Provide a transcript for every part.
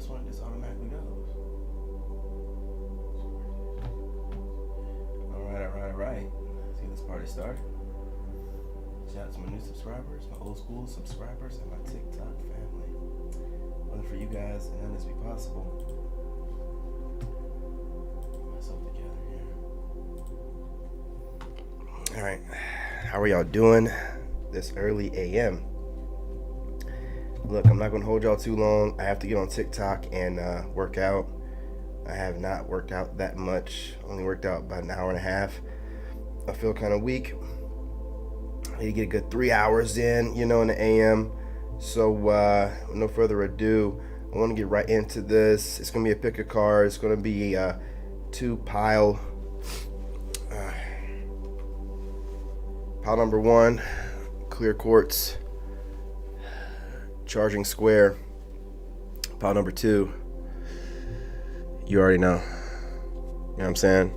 this one just automatically goes. Alright. Let's get this party started. Shout out to my new subscribers, my old school subscribers, and my TikTok family. Wasn't for you guys, and none of this be possible. Get myself together here. Alright. How are y'all doing this early AM? Look, I'm not going to hold y'all too long. I have to get on TikTok and work out. I have not worked out that much. Only worked out about an hour and a half. I feel kind of weak. I need to get a good 3 hours in, in the AM. So, with no further ado, I want to get right into this. It's going to be a pick a card. It's going to be two pile. Pile number one, clear quartz. Charging square. Pile number two, you already know. You know what I'm saying?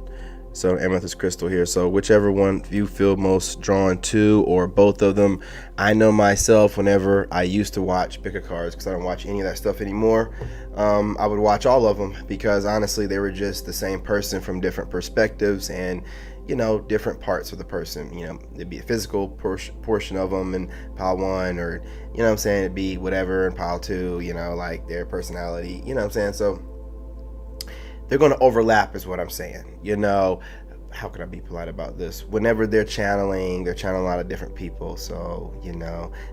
So amethyst crystal here. So whichever one you feel most drawn to, or both of them. I know myself, whenever I used to watch pick a cards, because I don't watch any of that stuff anymore, I would watch all of them, because honestly they were just the same person from different perspectives and different parts of the person. It'd be a physical portion of them in pile one, or it'd be whatever in pile two, like their personality, so they're going to overlap is what I'm saying. How can I be polite about this? Whenever they're channeling a lot of different people, so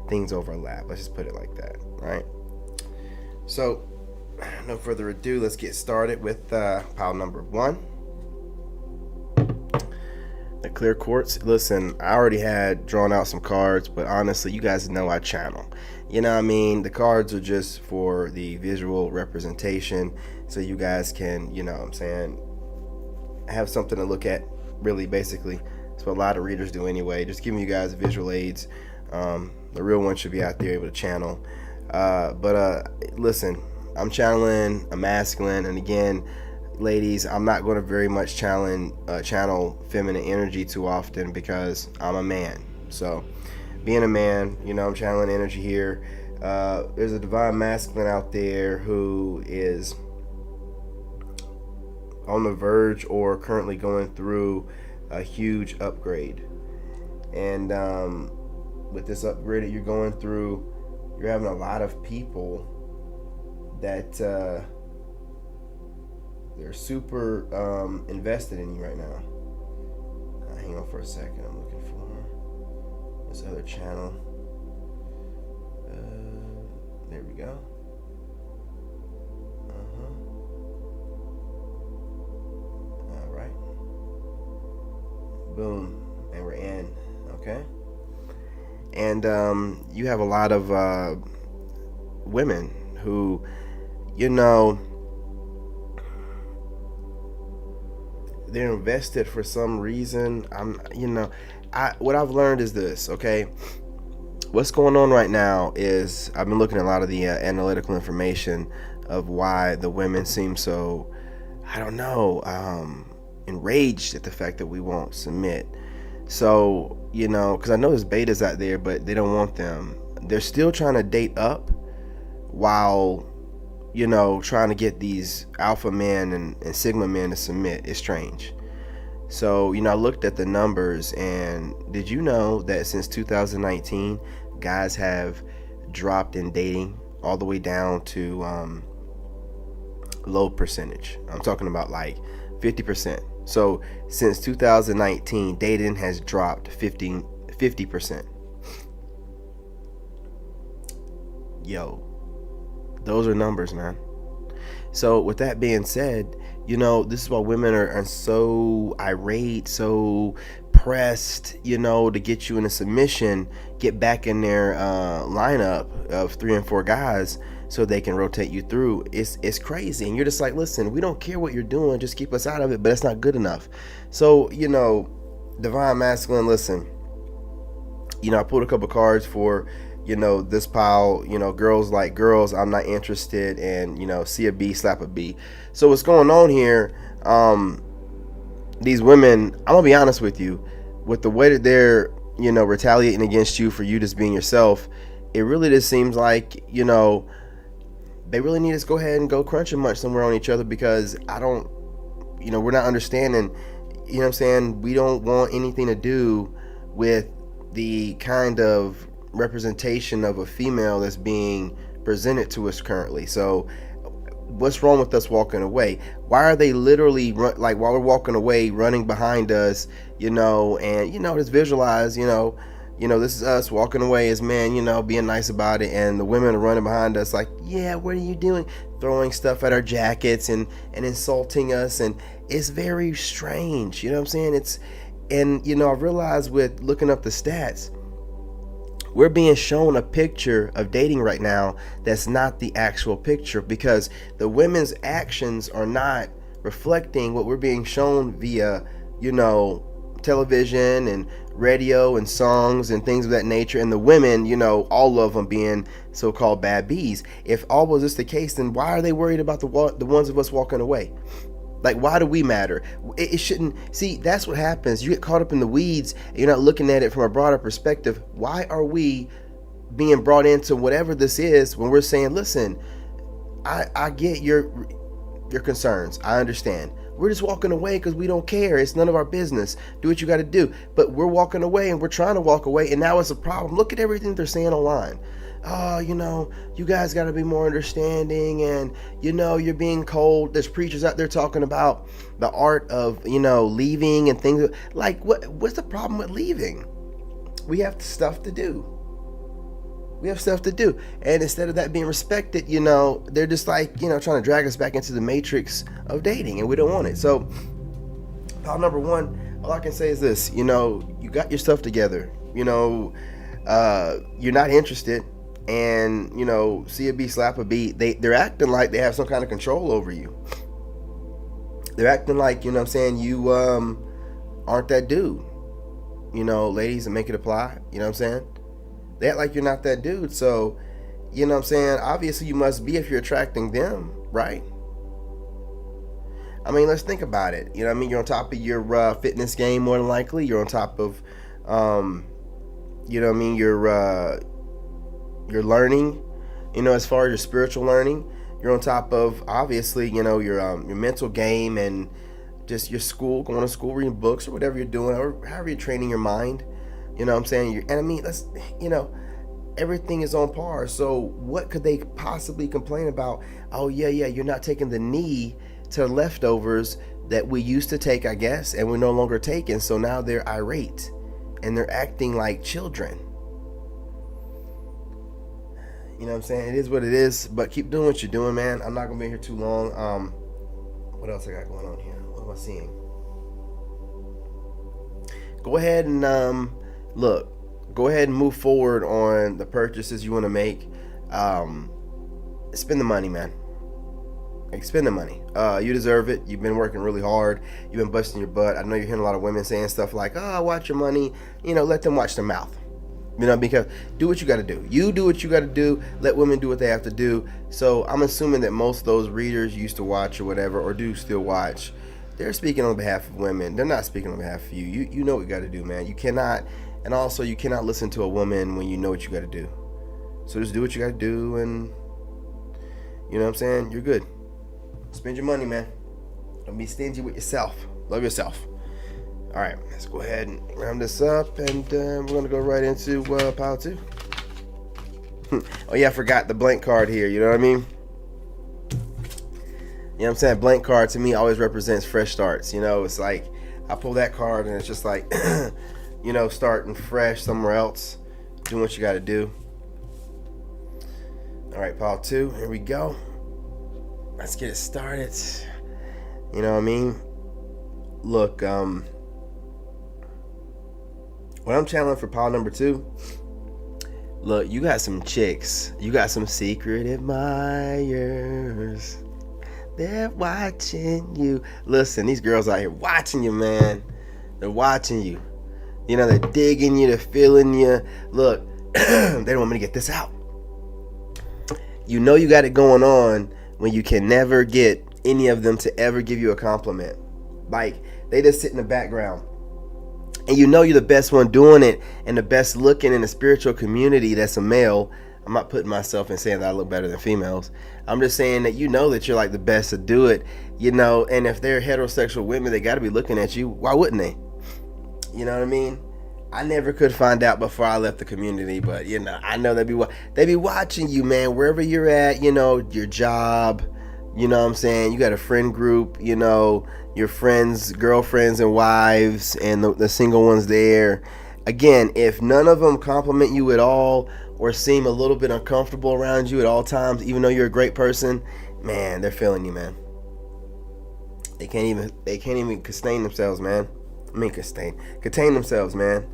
things overlap. Let's just put it like that, right? So no further ado, let's get started with pile number one. The clear quartz. Listen, I already had drawn out some cards, but honestly, you guys know I channel. The cards are just for the visual representation, so you guys can, have something to look at, really, basically. That's what a lot of readers do anyway, just giving you guys visual aids. The real one should be out there able to channel. But listen, I'm channeling a masculine, and again, ladies, I'm not going to very much channel feminine energy too often, because I'm a man. So being a man, I'm channeling energy here. There's a divine masculine out there who is on the verge or currently going through a huge upgrade. And with this upgrade that you're going through, you're having a lot of people that they're super invested in you right now. Hang on for a second. I'm looking for this other channel. There we go. All right. Boom. And we're in. Okay. And you have a lot of women who, they're invested for some reason. What I've learned is this, okay? What's going on right now is I've been looking at a lot of the analytical information of why the women seem so, enraged at the fact that we won't submit. So, because I know there's betas out there, but they don't want them. They're still trying to date up while trying to get these alpha men and sigma men to submit. Is strange. So, I looked at the numbers, and did you know that since 2019, guys have dropped in dating all the way down to low percentage? I'm talking about like 50%. So since 2019, dating has dropped 50%. Yo, those are numbers, man. So with that being said, this is why women are so irate, so pressed, to get you in a submission, get back in their lineup of 3 and 4 guys so they can rotate you through. It's crazy. And you're just like, listen, we don't care what you're doing, just keep us out of it, but it's not good enough. So, divine masculine, listen, I pulled a couple cards for this pile, girls like girls, I'm not interested, and see a B, slap a B. So what's going on here, these women, I'm gonna be honest with you, with the way that they're retaliating against you for you just being yourself, it really just seems like they really need to go ahead and go crunch and munch somewhere on each other, because we're not understanding, you know what I'm saying? We don't want anything to do with the kind of representation of a female that's being presented to us currently. So what's wrong with us walking away? Why are they literally like, while we're walking away, running behind us, and just visualize, this is us walking away as men, being nice about it, and the women are running behind us like, yeah, what are you doing? Throwing stuff at our jackets and insulting us, and it's very strange, you know what I'm saying? I realized with looking up the stats, we're being shown a picture of dating right now that's not the actual picture, because the women's actions are not reflecting what we're being shown via, television and radio and songs and things of that nature. And the women, all of them being so-called bad bees. If all was this the case, then why are they worried about the ones of us walking away? Like, why do we matter? It shouldn't. See, that's what happens. You get caught up in the weeds and you're not looking at it from a broader perspective. Why are we being brought into whatever this is when we're saying, listen, I get your concerns. I understand. We're just walking away because we don't care. It's none of our business. Do what you got to do. But we're walking away, and we're trying to walk away, and now it's a problem. Look at everything they're saying online. Oh, you guys got to be more understanding, and you're being cold. There's preachers out there talking about the art of leaving and things like, what's the problem with leaving? We have stuff to do. And instead of that being respected, they're just like, trying to drag us back into the matrix of dating, and we don't want it. So pile number one, all I can say is this, you got your stuff together, you're not interested, and see a beat, slap a beat. They're acting like they have some kind of control over you. They're acting like, you aren't that dude. Ladies, and make it apply. They act like you're not that dude. So, obviously you must be if you're attracting them, right? I mean, let's think about it. You're on top of your fitness game, more than likely. You're on top of, your learning, as far as your spiritual learning. You're on top of, obviously, your mental game, and just your school, going to school, reading books, or whatever you're doing, or however you're training your mind. Everything is on par. So what could they possibly complain about? Oh, yeah, you're not taking the knee to leftovers that we used to take, I guess, and we're no longer taking. So now they're irate, and they're acting like children. You know what I'm saying? It is what it is, but keep doing what you're doing, man. I'm not going to be here too long. What else I got going on here? What am I seeing? Go ahead and go ahead and move forward on the purchases you want to make. Spend the money, man. Spend the money. You deserve it. You've been working really hard. You've been busting your butt. I know you're hearing a lot of women saying stuff like, watch your money. Let them watch their mouth. Because do what you got to do. You do what you got to do. Let women do what they have to do. So I'm assuming that most of those readers used to watch or whatever, or do still watch, they're speaking on behalf of women. They're not speaking on behalf of you. You know what you got to do, man. You cannot, and also you cannot listen to a woman when you know what you got to do. So just do what you got to do, and you know what I'm saying? You're good. Spend your money, man. Don't be stingy with yourself. Love yourself. All right, let's go ahead and round this up, and we're going to go right into pile 2. Oh, yeah, I forgot the blank card here. You know what I mean? You know what I'm saying? Blank card to me always represents fresh starts. It's like I pull that card, and it's just like, starting fresh somewhere else, doing what you got to do. All right, pile 2. Here we go. Let's get it started. You know what I mean? Look, what I'm channeling for pile number 2, look, you got some chicks. You got some secret admirers. They're watching you. Listen, these girls out here watching you, man. They're watching you. They're digging you. They're feeling you. Look, they don't want me to get this out. You got it going on when you can never get any of them to ever give you a compliment. Like, they just sit in the background. And you're the best one doing it, and the best looking in the spiritual community that's a male. I'm not putting myself and saying that I look better than females. I'm just saying that you know that you're like the best to do it, you know, and if they're heterosexual women, they got to be looking at you. Why wouldn't they? You know what I mean? I never could find out before I left the community, but you know, I know they be watching you, man, wherever you're at, you know, your job, you know what I'm saying? You got a friend group, you know, your friends, girlfriends and wives and the single ones there. Again, if none of them compliment you at all or seem a little bit uncomfortable around you at all times, even though you're a great person, man, they're feeling you, man. They can't even contain themselves, man. Contain themselves, man.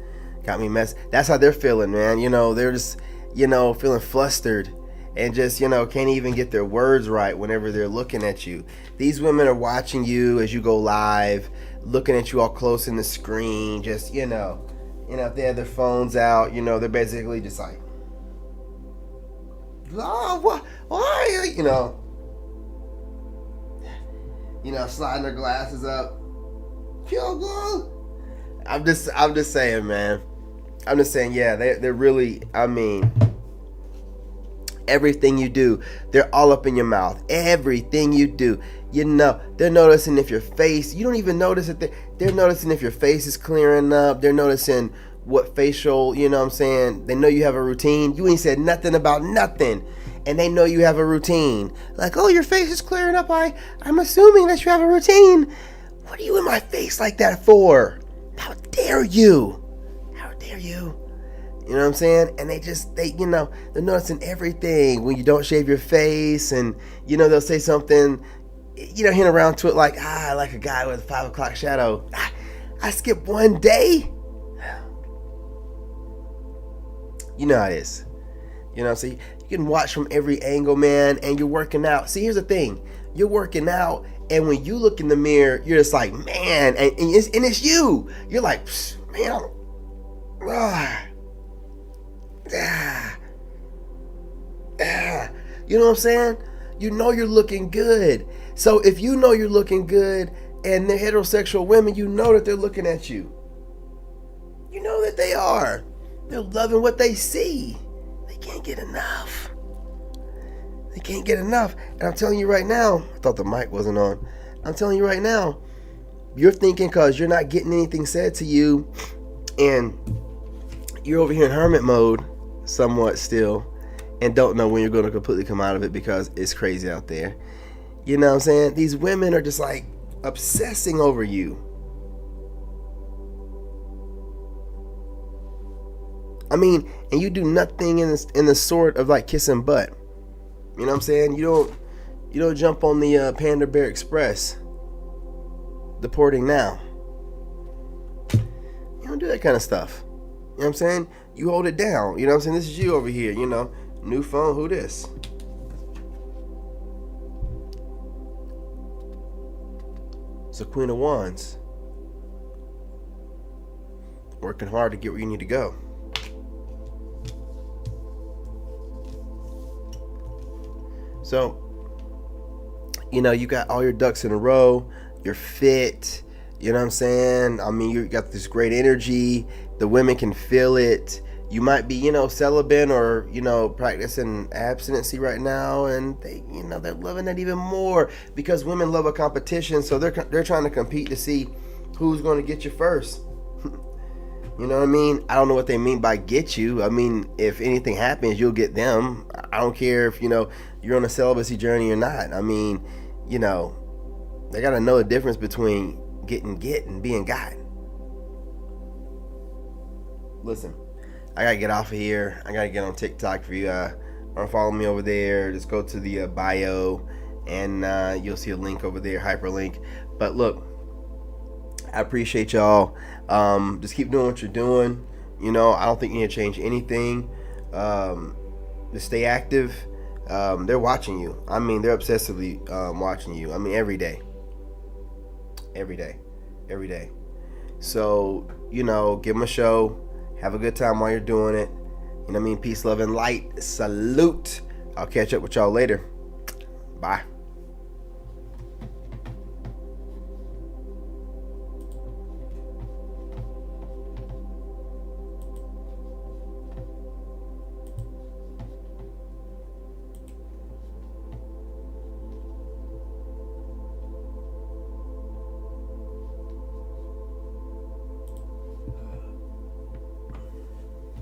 Got me messed. That's how they're feeling, man. You know, they're just, you know, feeling flustered and just, you know, can't even get their words right whenever they're looking at you. These women are watching you as you go live, looking at you all close in the screen, just, you know, if they have their phones out, you know, they're basically just like, oh, why, you know, sliding their glasses up. Feel good. I'm just saying, man. I'm just saying, yeah, they're really, I mean, everything you do, they're all up in your mouth. Everything you do, you know, they're noticing if your face, you don't even notice it. They're noticing if your face is clearing up. They're noticing what facial, you know what I'm saying? They know you have a routine. You ain't said nothing about nothing. And they know you have a routine. Like, oh, your face is clearing up. I'm assuming that you have a routine. What are you in my face like that for? How dare you? How dare you? You know what I'm saying? And they you know, they're noticing everything when you don't shave your face, and, you know, they'll say something, you know, hint around to it like, I like a guy with a 5 o'clock shadow. I skipped one day. You know how it is. You know, so you can watch from every angle, man, and you're working out. See, here's the thing. You're working out, and when you look in the mirror, you're just like, man, and it's you. You're like, man, you know what I'm saying? You know you're looking good. So if you know you're looking good and they're heterosexual women, you know that they're looking at you. You know that they are. They're loving what they see. They can't get enough. They can't get enough. And I'm telling you right now, I thought the mic wasn't on. I'm telling you right now, you're thinking because you're not getting anything said to you and you're over here in hermit mode somewhat still and don't know when you're going to completely come out of it because it's crazy out there. You know what I'm saying? These women are just like obsessing over you. I mean, and you do nothing in the sort of like kissing butt. You know what I'm saying? You don't jump on the Panda Bear Express. Deporting now. You don't do that kind of stuff. You know what I'm saying? You hold it down. You know what I'm saying? This is you over here, you know. New phone, who this? It's the Queen of Wands. Working hard to get where you need to go. So, you know, you got all your ducks in a row. You're fit. You know what I'm saying? I mean, you got this great energy. The women can feel it. You might be, you know, celibate or, you know, practicing abstinency right now, and they, you know, they're loving that even more because women love a competition. So they're trying to compete to see who's going to get you first. You know what I mean? I don't know what they mean by get you. I mean, if anything happens, you'll get them. I don't care if, you know, you're on a celibacy journey or not. I mean, you know, they got to know the difference between getting get and being got. Listen, I got to get off of here. I got to get on TikTok for you. Want to follow me over there? Just go to the bio and you'll see a link over there, hyperlink. But look, I appreciate y'all. Just keep doing what you're doing. You know, I don't think you need to change anything. Just stay active. They're watching you. I mean, they're obsessively watching you. I mean, every day. So, you know, give them a show. Have a good time while you're doing it. You know what I mean? Peace, love, and light. Salute. I'll catch up with y'all later. Bye.